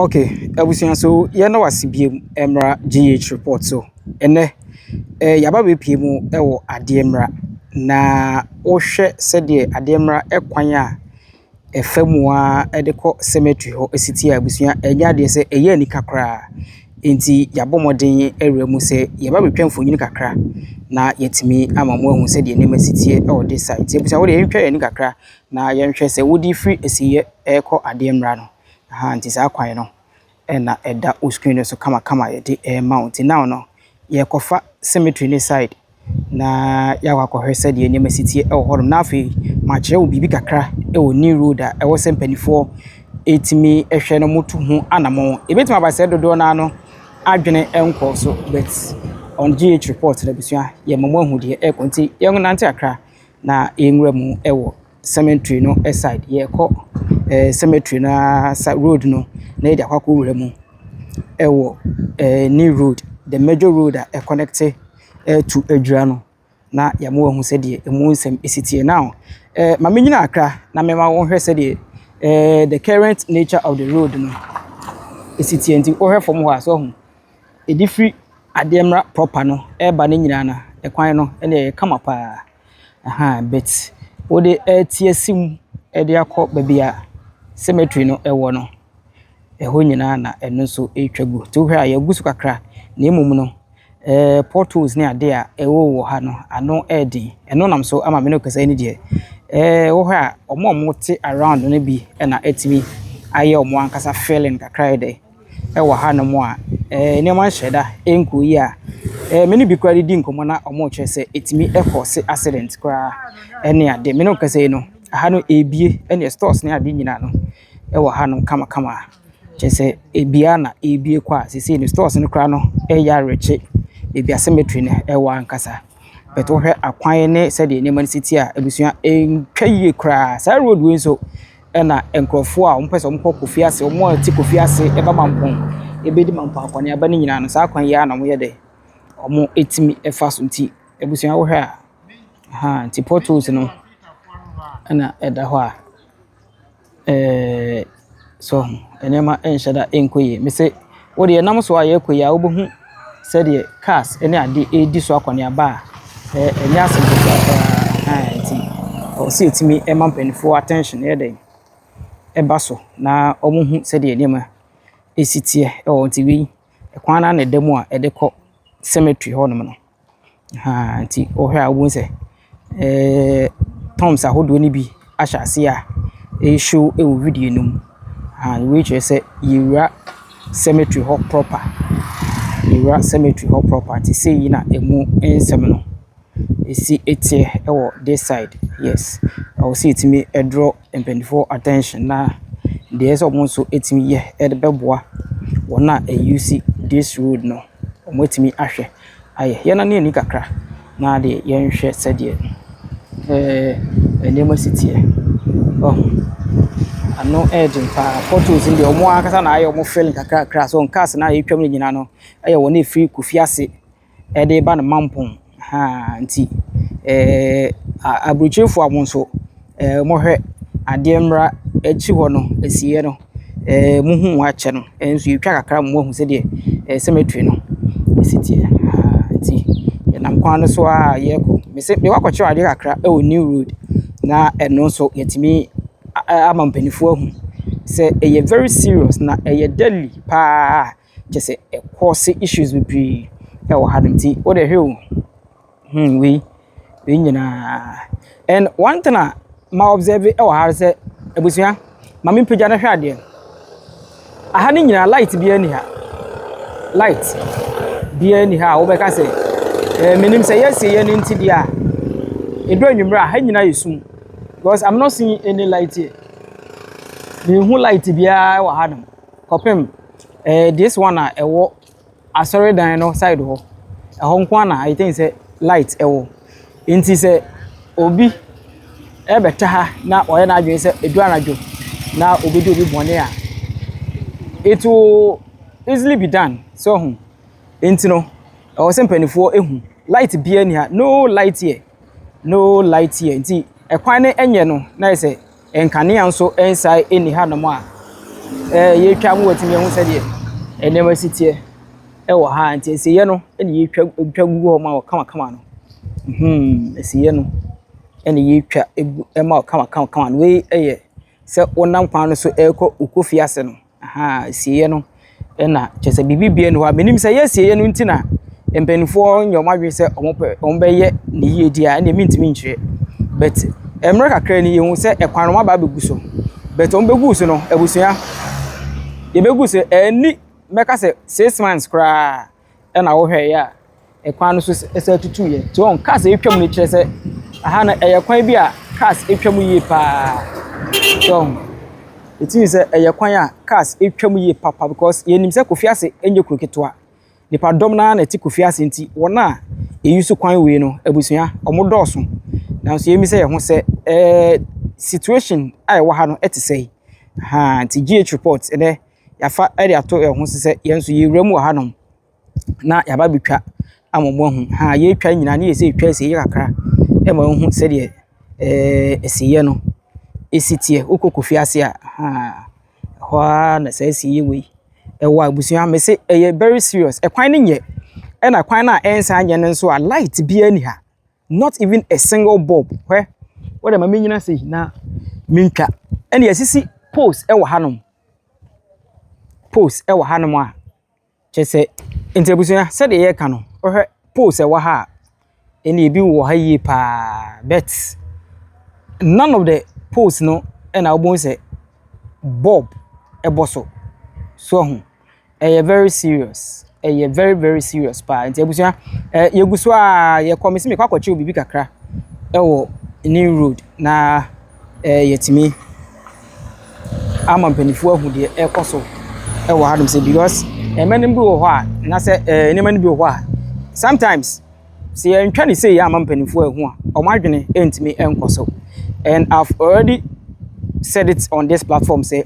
Okay, abusia so ye na wasibiem emra GH report so ene yaba be pie mu ewo ade emra na wo hwe sede ade emra ekwan a efamu a edeko cemetery ho esiti abusia enya de se eye ni kakra enti yabomoden ewramu se yaba be twamfo nyini kakra na yetimi amamu ahu sede ne masiti ewo de site abusia wo de yentwa ye ni kakra na yenhwe se wodi free esiye eko ade emra no nti sa kwan no na eda o screen so kama ye de mount now no ye kofa cemetery ni side na ya wakɔhwɛ sɛ de nneɛma sitie ɛwɔ hɔ na afei ma kyerɛ wo bibi kakra ɛwɔ new road a ɛwɔ sɛ mpanifo etimi ɛhwɛ no moto ho anamo ebetima abasɛ dodo na no adwene ɛnkɔ so but on GH report na bisua ye mamo ahu de ɛkɔnti ye nante akra na enwura mu ɛwɔ cemetery no side ye kɔ cemetery na road no na edi akwakɔ wura mu ewo new road the major road a connect to Adwira no na yamo ahu se de emu nsem esitie now ma menyina akra na mema wo hwɛ se de the current nature of the road no esitie nti wo hwɛ from ho aso ho edifri ademra proper no eba ne nyina na ekwan no ene kama pa but wo de tie sim de akɔ babia cemetery no ewo no eho nyina na eno so etwagu to hwe a yagusu kakra na emum no portals ne ade a ewo wo ha no ano edi eno nam so ama me no kasa ni de wo hwe a omo te around no bi na etimi aye omo ankasa feeling kakra de ewo ha no mo a ne man hyeda enku yi a me ni bi kwa di nkomo na omo kye se etimi ekose accident kra ene ade me no kasa no ha no ebie ene stores ne ade nyina no ewo ha no kama chese ebia na ebie kwa sisi ni stores no kra no eya reche ebia cemetery ne ewa ankasa beto hwe akwan ne se de neman city a ebusua entwaye kra sa road we so na enkrofo a ompese omkọ kofi ase omo ati kofi ase eba mampon ebedi mampon akwane aba ne nyina no sa akwan ya na mo ye de omo etimi efa so nti ebusua wo hwe a nti portals no na eda ho a so enema enhyada enkoye me se wo de nam so aye koye a obohu se de cars ene ade edi so akwane aba enya asem nti o se etimi emampanifo attention ye de eba so na omohu se de enema esitie o nti wi ekwan na demu a ede kɔ cemetery ho no nti o hwe a obo se Toms ahodo ni bi ahyase a show e video num which is Yira cemetery ho proper Yira cemetery ho proper ti say na emu ensem no esi etie ewo this side yes I will see it me draw impending attention na there's almost so etimi ye edebeboa wona use this road no omotimi ahwe aye ye na ne ni kakra na de ye nhwe sede enema sitie ano edin pa photos ndi omo akasa na aye omo feeling kakra so cars na aye twam nyina no aye wona free kufiase ede ba na mampon nti abruchefo amonso mo hwe ademra echi ho no esiye no muhu ache no enso yetwa kakra mo hu se de cemetery no esitie nti nam kwan so a yeko me wakɔkye ade kakra e new road na eno so yetimi amampanifo ahu say eye very serious na eye deadly pa just cause issues with e wo hadenti wo de hwe we nyina and one thing ma observe e wo har say ebusua ma me pagya na hwe ade aha ni nyina light bia ni ha light bia ni ha wo be ka say menim say yes ye ni nti dia edo anwumra ha nyina yesum because I'm not seeing any light here. The who light bia wa hadam kopem this one ewo asori dan no side ho ehon kwa na I think say light ewo nti say obi ebeta ha na oye na adwen say edu anadwo na obedi obi bone a it will easily be done so nti no o se mpanifo ehu light bia ni ha no light here nti ekwan ne enye no na ise enkane anso ensai eni ha no a ye twa mu watimi hu se de enema sitie wo ha nti esiye no ene ye twa gu ho ma wo kama no esiye no ene ye twa ma wo kama no we eye se wonam kwan no so eko ukofie ase no esiye no ena chese bibibie no ha menim se ye esiye no ntina empenfo nyomadwe se ombeye ne ye dia ene mintimi nchire but emre kakra ni ye hu se ekwan no ma ba begu so but ombegu so no ebusuya ye begu so eni meka se 6 months kra ena wo hwe ya ekwan no so ese tutu ye to on cars etwam ni kire se aha na eyekwan bi a cars etwam ye pa so it means eyekwan a cars etwam ye papa because ye nim se kofiase enye kroketwa nipa dom na na ti kofiase nti wona eyusu kwan we no abusuya omodoso na so yemi se ye ho se situation ai wa ha no etesei nti GH report ene yafa area ato ho se yenso yewramu wa hanom na yaba betwa amommo hu ye twa nyina na ye se twa se ye kakra e ma hu se de esiye no esitie okokofiase a ho na se esiye we wa abusuya me se very serious ekwan ne nye e na kwan na ensa anye ne nso a light bi ani ha not even a single bulb where what am I mean say na minka ene yasisi post e wa hanom post e wa hanom a chese intebusuya se de ye ka no ohwe post e wa ha ene ebi wo ha yi pa bet none of the post no ena obon se bulb e boso so hu very serious very very serious pa intebusuya yeguso a ye komisi me kwakwache obibi kakra ewo New Road na yetimi ama mpanifu ahude ekoso ewo hadum se because emenim bi wo ho a na se eneman bi wo ho a sometimes see entwa ni say ama mpanifu ahu a omadwene entimi enkoso and I've already said it on this platform say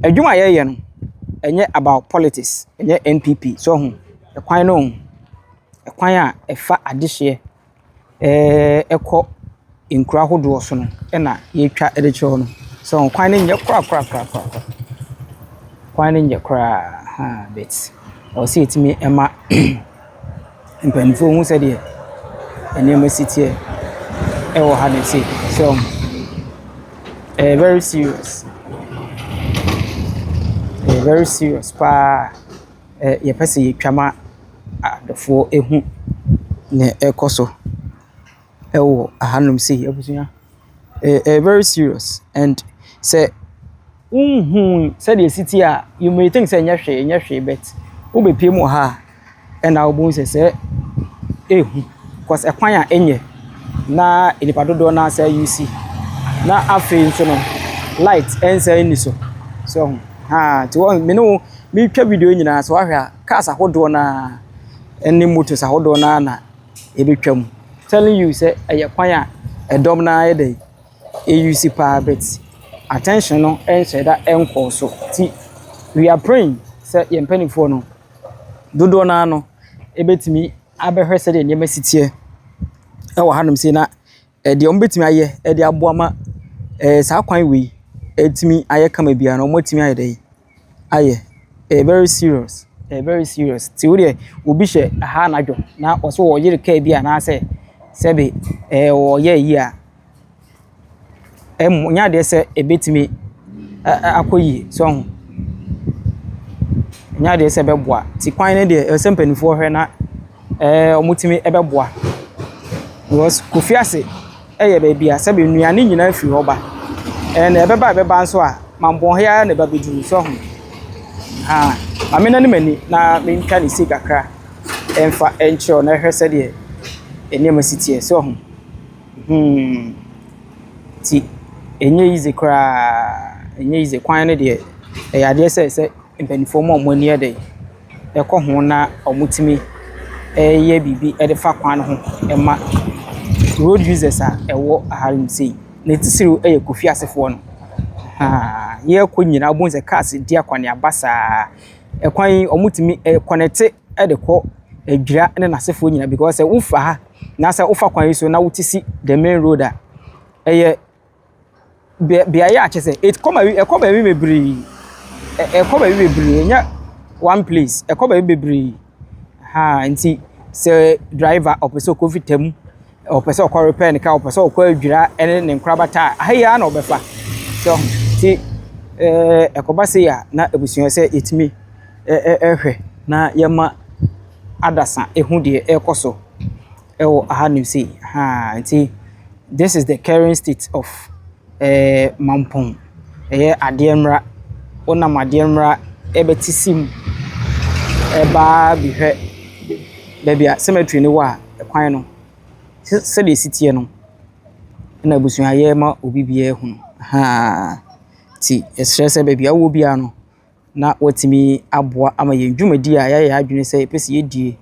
adwuma ye no enye about politics enye NPP so hu ekwan no ekwan a efa adehye eko inkura hodo so no na ye twa edeche ho no so kwan ne nye kra kwan ne nye kra bet o see itimi ema mpanifo hu se de enema sitie e wo ha ne say so very serious pa ye pese ye twama adefo ehu ne ekoso ewo ahanum say abusuya very serious and say say the city a you may think say nya hwe bet wo be piem ha and na obun say ehu because ekwan a enye na enipa dodo na say you see na afi so no light ensa ni so to me no me twa video nyina so ahwa cars ahodo na eni motos ahodo na ebetwam telling you say kwan a edom na ayede use pa bet attention no ense da enko so ti we are praying say ye mpanifo no dodo na no ebetimi abehwe say de nyema sitie e wo hanom say na de ombetimi aye de aboama sa kwan we etimi aye kama bia no motimi ayede aye very serious ti wo de obi hye aha nadwo na oso wo yire ka bia na say sebe o ye yi a nya de se ebetimi akoyi so ho nya de se beboa ti kwan ne de sempanifo hwe na omutimi ebeboa because kofiase ye ba bia sebe nuane nyina afi ho ba na ebeba nso a mambo hia na ba bedu so ho amena ne mani na mentwa ne si kakra emfa encho na hwe se de enema sitie so ho ti enye ize kwan ne de ade se mpanifo mo ani ade ekọ ho na omutimi ye bibi e de fa kwan ho ema road users a ewo aharim sei na tisiru eye kofi asefo no ye ko nyina obunze cars di akwane abasa ekwan omutimi connect e de ko adwira ne nasefo nyina because ufa ha na say ufa kwan so na wutisi the main road a eye bia ya chese it come wi mebri ekoba bi bebree nya one place ekoba bi bebree ha nti se driver opeso kofitam opeso okọ repair nika opeso okọ adwira ene ne nkrabata ahia na obefa so ti ekoba se ya na ebusuan se etimi ehwe na yema adasa ehu de ekoso ewo ahanim sei ha nti this is the current state of Mampong ademra onam ademra ebetisim eba bihwe bebia cemetery ni wa ekwan no se de sitie no na busuan ye ma obibie hu ha ti esrese bebia wo bia no na watimi aboa ama ye dwumadi a ya adwene se pese ye die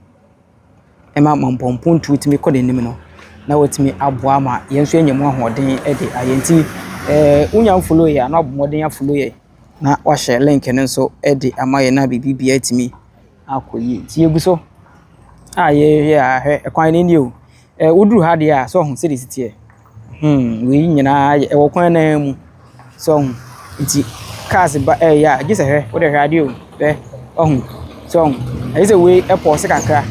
ema Mampong tutimi kode nim no na watimi aboa ma yenso enyemu ahoden de ayenti unya follow ya na obomoden ya follow ye na wa share link ne nso de amaye na bibibia atimi akoyi ti eguso ye ahwe ekwan ni o woduru ha de a so ho se de sitie we nyina e wo kwan na mu so nti cars ba ya gise hwe wo de hwe ade o so ayise we airport kakra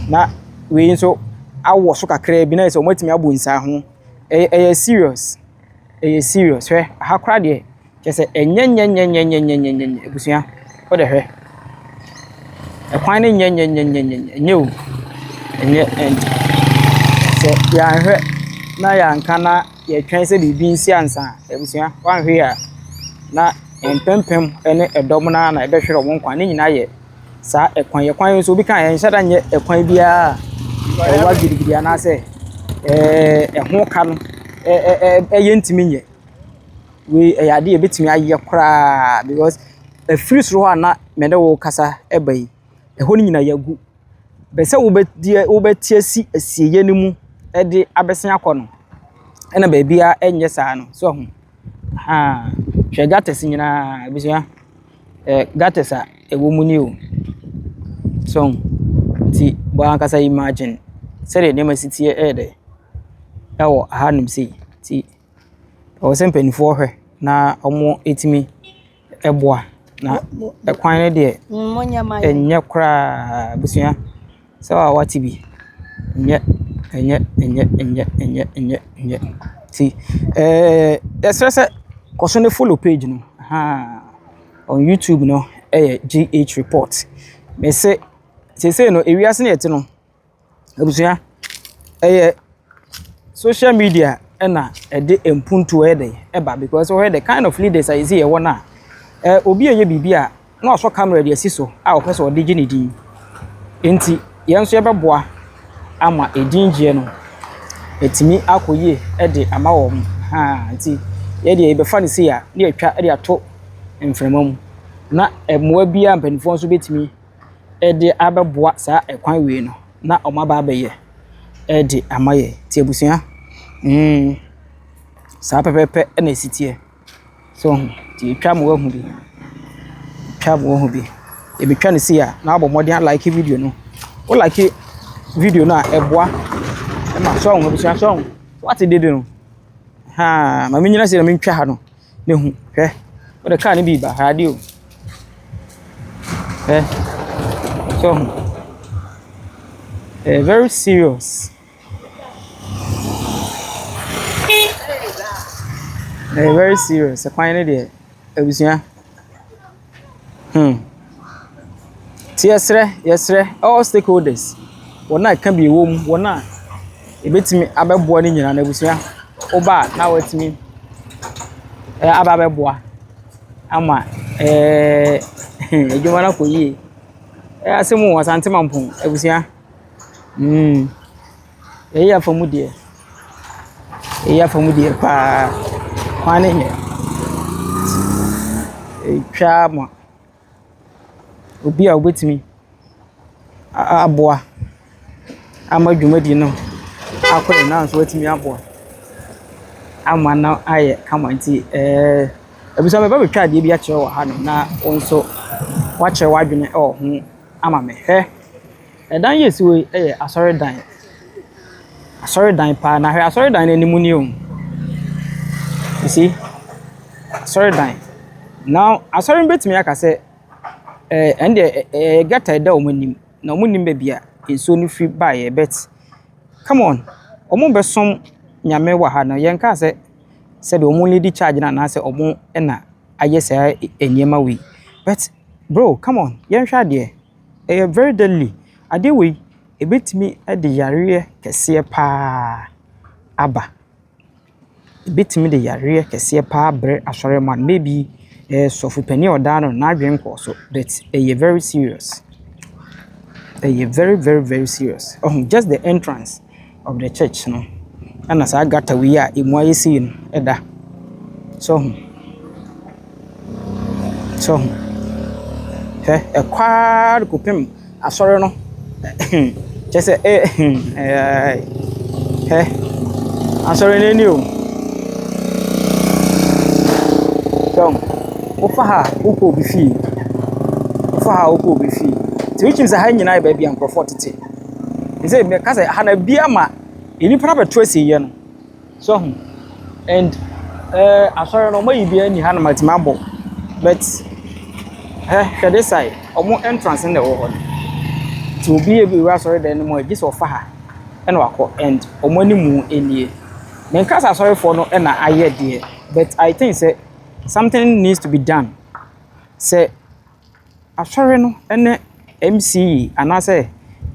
na we nso awo so kakra bi na so matimi abo nsa ho serious hwe ha kra de kese enyenyenyenyenyenyenyenyenye ebusuan wo de hwe ekwan ni nyenyenyenyenyenye o enye se ya hwe na ya nka na ye twen se bibi nsi ansa ebusuan wan hwe a na empempem ene edom na ebehwere wo nkwan ni nyina ye sa ekwan so bi kan ye nhyada nye ekwan bia wa gidigidi ana se ho ka no ye ntimi nye we yade e betimi aye kra because free so na mede wo kasa ebai ho ni nyina yagu be se wo betie si asieye ni mu de abesen akono ena ba bia enye saa no so ho ha hwe gates nyina bisia gates a ewo mu ni o so ti bo kasa imagine sere ne masitie ede ewo ahanum sei ti o sempenifo hwe na omo etimi eboa na ekwan ne de enye kra bisia so wati bi enye ti esrese koso ne follow page no on YouTube no GH report me say no ewiase na yete no abusua social media na de empuntu eba because we the kind of leaders I see e wona obi eye bibia na oso camera de asiso a o pese o de gine din enti yenso ye beboa ama edingie no etimi akoye de ama wo enti ye de be fa ne se ya na atwa de ato mfremam na emoa bia mpanifo nso betimi de abeboa sa ekwan we no na omaba abaye de amaye ti abusua sa pepepe na sitie so ti twa mo hu bi e be twa ne se ya na abomodin like video no o like video na eboa e ma so hu abusua so what did no ma me nyina se na me ntwa ha no ne hu hwe o de ka ne bi ba radio so very serious very serious ekwan de abusua ti yesre all stakeholders wona ka bi wo mu wona ebetimi abeboa ni nyina na abusua oba na watimi ababeboa ama ejuma na koyi asemu wasante Mampong abusua eya famudie pa kwane nye twa ma obi a obetimi aboa ama dwumadi no akore na nso watimi aboa ama na aye kamanti abusua me ba betwa de bi a kire wo ha no na onso wa kire wadwene ho ama me dan yesiwe asori dan pa na asori dan ni mu ni o you see asori dan Now asɔre betimi aka sɛ ende gata da omonim na omonim ba bia enso no free buy bet come on omo besom nyame wa ha na yenka sɛ de omo lady charge na sɛ omo na ayesa enyema we but bro come on yenhwa de very deadly ade we ebetimi de yare kese pa aba ebetimi de yare kese pa bre asɔre man maybe sofu pani odano na adwen ko so that very serious very very very serious just the entrance of the church no and as I got we are emu ayesi no eda so kwaa kopem asɔre no just asɔre nani o so ofa uko bi fi ti which means ha nyina ba bia nkrofo tete say me ka say ha na bia ma eni pra beto asiye no so and asɔre no mayi bia ni ha na matima bo but hwɛ this side omo entrance in the wall ti obi e bi wa asɔre dan mo agi so fa ha na wakɔ and omo ni mu enie me ka say asɔre for no na aye de but I think say something needs to be done. Say, asɔre no ene MCE and I say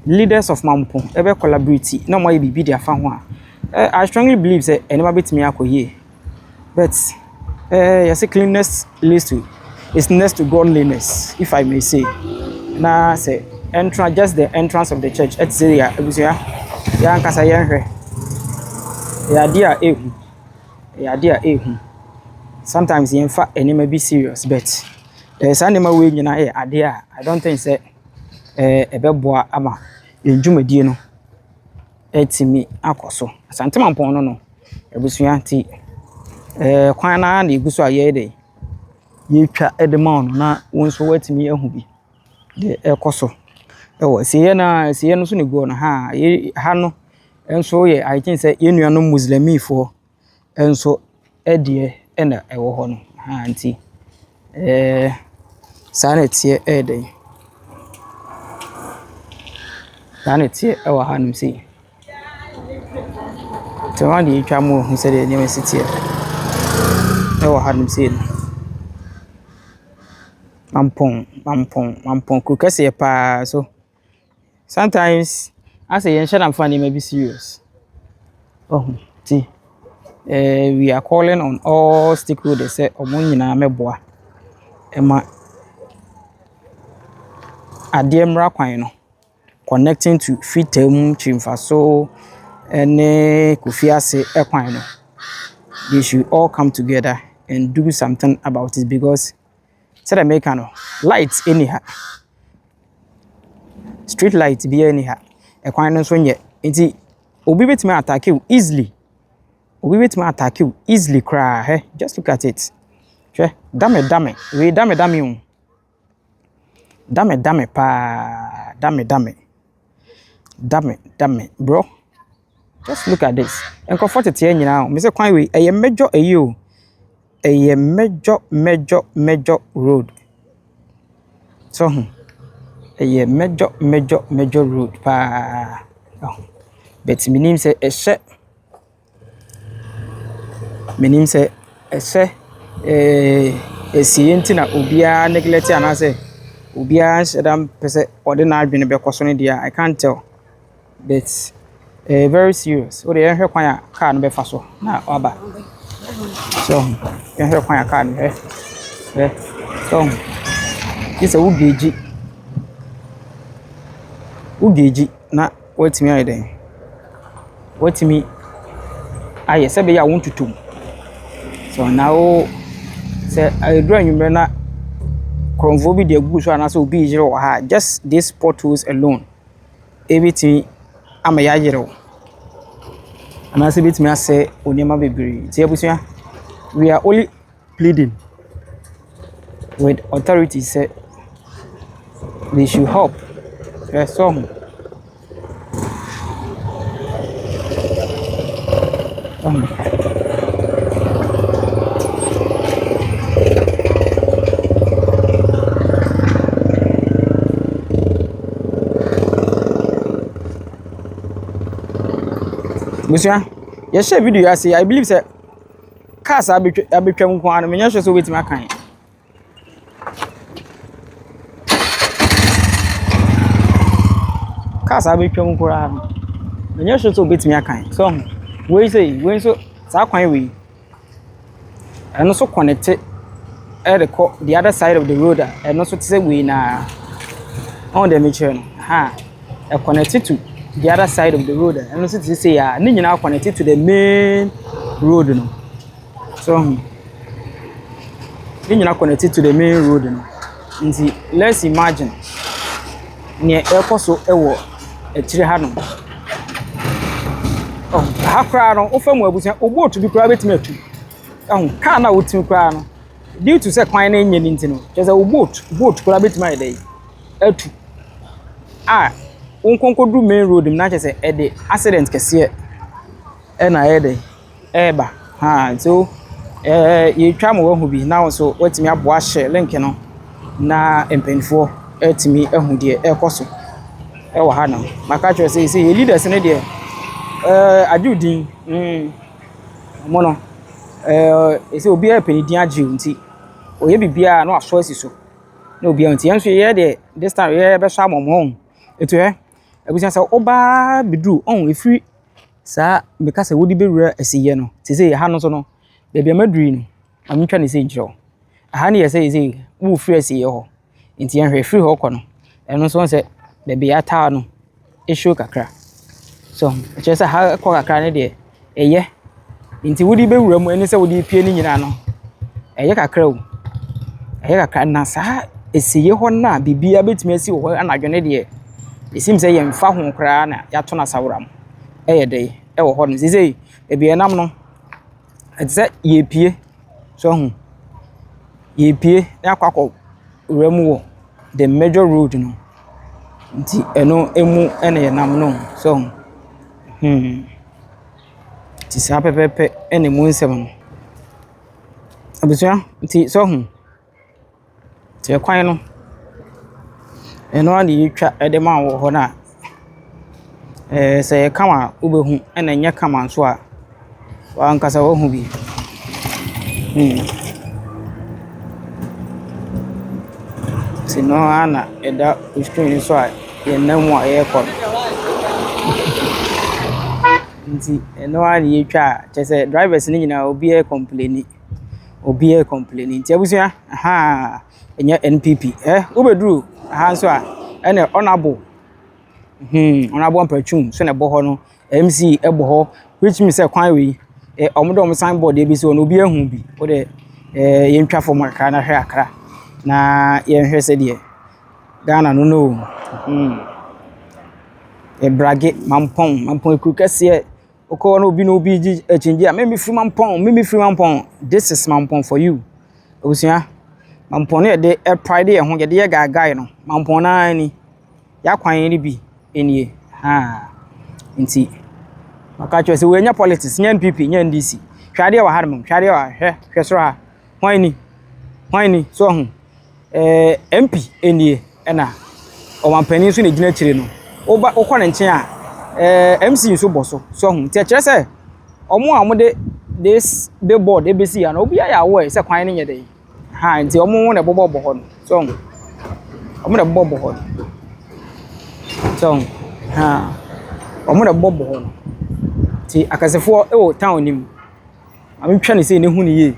leaders of Mampong ebe collaborate. No more be their fan. I strongly believe say anybody bit me akoye. But you say cleanness leads to is next to godliness, if I may say. Na say entrance just the entrance of the church. It's ya ebusia ya nkasa yenhwe. Ya dia ehu. Sometimes you infa any be serious but sanema we nyina ade a I don't think say ebeboa ama enjumadie no etimi akoso asantemampon no ebusua ti kwan na eguso aye de yetwa edema no na wonso watimi ahu bi de ekoso siye no so ne go no ha no enso ye I think say yenuano muslimifo enso edie ena ewo ho no anti sanetie eden sanetie ewa hanum si tawandi twa mo hu se de university ewa hanum si mampon kukase pa so sometimes I say yen shadam fani may be serious ti we are calling on all stakeholders say omo nyina meboa ema ademra kwan no connecting to fitem chimfaso ene kufiase ekwan no they should all come together and do something about it because said America no lights anyhow street light be anyhow ekwan no so nye enti obi betime attack you easily cry just look at it dame we dame pa dame bro just look at this and comfort it here nyina me say kwan we eye mejo eyo eye mejo road so eye mejo road pa but minim say esienti na obia neglect anase obia shedam pese ordinary adwene be koso ne dia I can't tell but very serious o de hwe kwan a car no be fa so na oba so hwe kwan a car no so this ugeji na watimi ayden watimi aye sebe ya wontutum so now say I do anwumre na kronvo bi de agu so ana so obi jire wo ha just these portals alone everything am ya jire ana se bitimi ase oniema bebre ti abusua we are only pleading with authorities say they should help some Busia, you share video I say I believe say cars abetwam ko an menya hwe so wetima kan. Cars abetwam ko an menya hwe so wetima kan. So we so sa kwan we. And so connected the other side of the road and also to say we na on the mission connected to the other side of the road and also to say ni nyina connected to the main road no. So ni nyina connected to the main road no. Nti let's imagine near ekoso ewo etire ha no. Ha kra no ofam abusia obotu bi kra betime atu. Car na wotim kra no due to say kwan na enye ni ntino just a boat kra betima e dey atu unkonko du main road na chese e dey accident kese e na e dey eba so ye twa mo wahu bi na so watimi aboa hye link no na empenfo etimi ahu de e koso e wa ha no maka cho say leaders ne de adudin mo no ese obi a penidin agiu nti oye bibia na aso asiso na obi anti enso ye de this time ye be sha momhon etu abusia say oba bidu on efiri sa meka say wodi bewura asiye no ti say ha no so no bebia maduri no amtwa ne say njiro aha ne ye say wo firi asiye ho nti en hwe firi ho kɔ no eno so say bebia taa no esho kakra so che say ha kɔ kakra ne de eye nti wodi bewura mu eni se wodi pie ni nyina no eye kakra o eye kakra na sa esiye ho na bibia betimi asi ho anadwene de esim se ye mfa ho kra na ya to na sawram eye de e wo ho no sisi ebie nam no etse ye pie so hu ye pie na kwakọ uramu wo the major road no nti eno emu ene ye nam no so ti sa pepepe ene mu nsem no abusia nti so hu ti kwan no eno ani yitwa ede ma wo ho na se kama ubehu ene nya kama nso a wa nkasa wo hu bi sino ana eda screen so a ye namu a ye ko nti eno ani yitwa chese drivers ni nyina obi e complain nti abusia enya NPP obeduru nso a ene honorable mpachum so na boho no MC eboho which means say kwan we omodo signboard e bi so no obi ahu bi wo de yentwa fo maka na hwe akra na yenhwe se de Ghana no brage mampon ekukase oko no obi no obi ji echinji a me free mampon this is mampon for you obusia mampon ne de pride e ho ye de gagai no mampon na ni ya kwan ni bi enie nti maka cho se we nya politics nya NPP nya NDC hwade wa harmon hwade wa hwe soro ha hwan ni so ho MP enie na o mampani so ne gina chire no oba okọ ne nchen a MC nso boso so ho ti kire se omo a mo de this billboard ebesi ya na obi ya awo se kwan ne nye de nti omo ne bobo ho no so ho omo ne bobo ho so omo ne bobo ho no ti akasefo e wo town nim amtwa ne se ne hu ne ye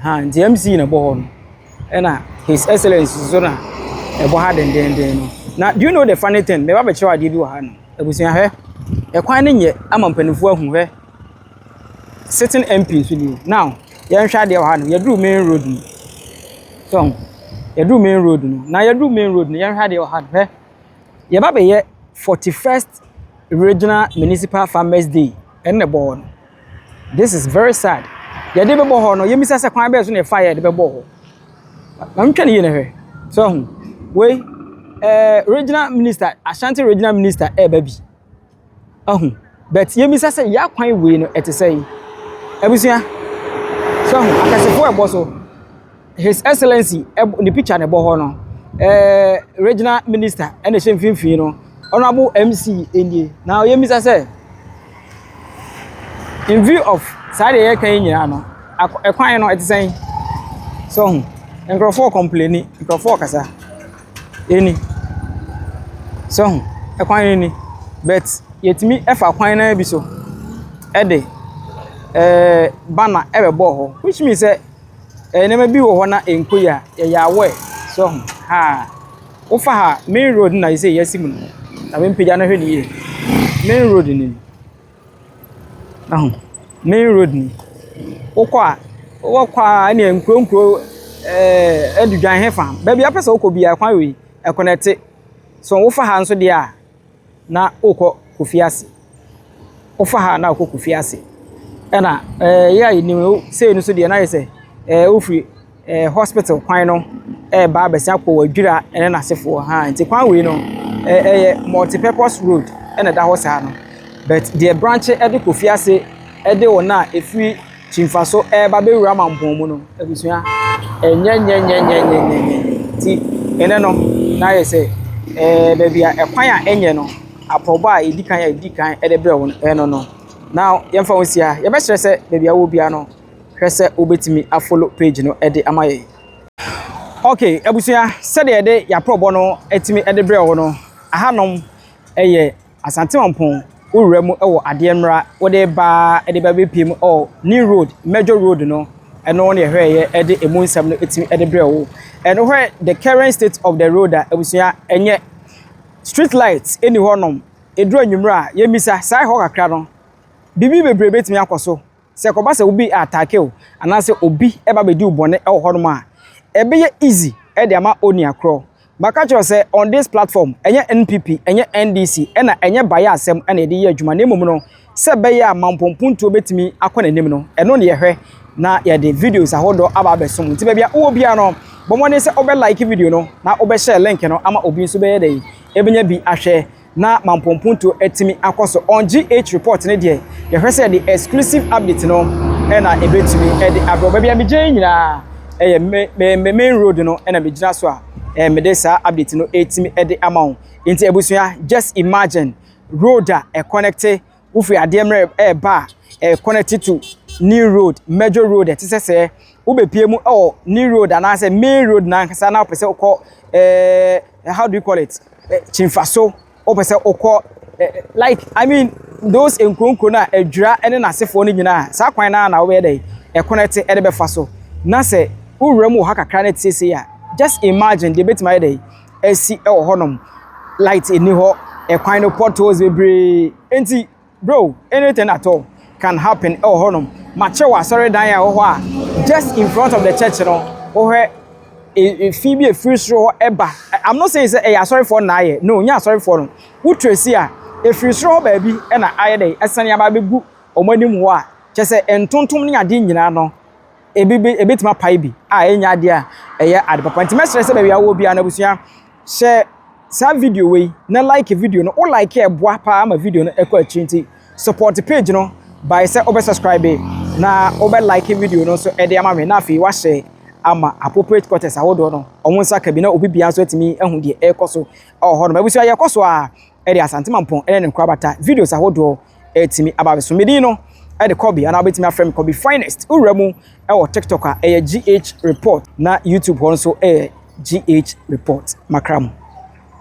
nti MC ne bobo ho no na his excellence so na e bo ha den no. Now, do you know the funny thing? Me ba be chewa de bi wa ha no. Ebusia hwe. E kwan ne nye amampanifo ahu hwe. Sitting MP so di. Now, ye nhwa de wa ha no. Ye do main road no. So, ye do main road no. Na ye do main road no. Ye nhwa de wa ha no hwe. Ye ba be ye 41st Regional Municipal Farmers Day. En ne bo no. This is very sad. Ye de be bo ho no. Ye misa se kwan be so na fire de be bo ho. Ma ntwa ne ye ne hwe. So, we regional minister Ashanti regional minister baby but yemisa say ya kwan we no etesai abusia so akasefo ebo so his excellency the picture ne bo ho no regional minister ene hye mfimfin no honorable MC enie now yemisa say in view of saa de ye kan nyina no ekwan no etisen so nkrofo complain nkrofo kasa eni so ekwan eni but yetimi efa kwan na bi so ede bana ebebo ho which means say enema bi wo ho na enkoya ya awe so ha ufa ha main road na you say yesimu na be mpija na hwe ni ye main road ni main road ni wokwa ani enkronkro edudwan hefa ba bia pesa okobia kwan we connect so ufa ha nso de a na okọ kofiase ufa ha na okọ kofiase ena ya ni say no so de na say ofri hospital kwan no ba besia kwa wadwira ene na sefo ha nti kwan we no multi-purpose road ene da ho sa no but the branch ede kofiase ede wona efri chimfaso ba be wura mampon mu no abusua enye ti ene no na ye say ba bia ekwan a enye no aproba a edikan ede bre won no now yemfa wonsia ye be kire se ba bia wo bia no hwese obetimi a follow page no ede amaye okay abusua se de ede ya probo no etimi ede bre wo no ahanom eye asante mampon uremu ewo ademra wode ba ede ba bepiem new road major road no eno ne hweye ede emunsam no etimi ede bre wo eno where the current state of the road abusua enye street lights eni honom edru anwumra yemisa sai ho kakra no bibi bebre betimi akoso se ko ba se obi attack o anase obi eba bedi ubone e honom a ebe ye easy e de ama oni akro maka cho se on this platform enye NPP enye NDC ena enye baya asem ena ede ye adwuma na emum no se be ya mampompunto betimi akona nim no eno ne yehwe na ye de videos ahodo aba besom nti be bia wo bia no bomone se obe like video no na obe share link no ama obi nso be ye dey ebenya bi ahwe na mampompunto etimi akoso on GH report ne de ye hwe se the exclusive update no ena ebetimi ede abro bia megye nyina eye main road no ena megina so a medesa update no etimi ede amount inti ebusua just imagine road a connect ufi ademre ba connected to new road major road it say ubepie mu new road and I say main road na nkasa na opese okọ how do you call it chimfaso opese okọ like I mean those enkronko na adwura ene na sefo no nyina sa kwan na wo be dey connect ede be faso na say uremu ha kakra na tese ya just imagine the bit my day esi honom light eni ho kwan no portals bebre enti bro anything at all can happen honom mache wa sorry dan ya ho a just in front of the church no ho he fi be free throw eba I'm not saying say sorry for na ye no nya sorry for no who trace a free throw ba bi e na aye dey esane aba begu omanim ho a chese entontom ne ade nyina no ebetima pai bi enya ade a eye ade papa nti mesere se ba wi awo bia na busua share sa video we na like video no o like e boa pa ama video no ekọ achinti support page no by say obe subscribe na obe like video no so ede ama me na afi wa share ama appropriate quarters ahodo no omunsa ka bi na obi bia so etimi ehu de ekoso ho no mabusua ye koso a ede asante mampon ene ne kwabata videos ahodo etimi ababeso medi no ede Kobe ana betimi afrem Kobe finest uremu TikTok a GH report na YouTube ho so GH report makramu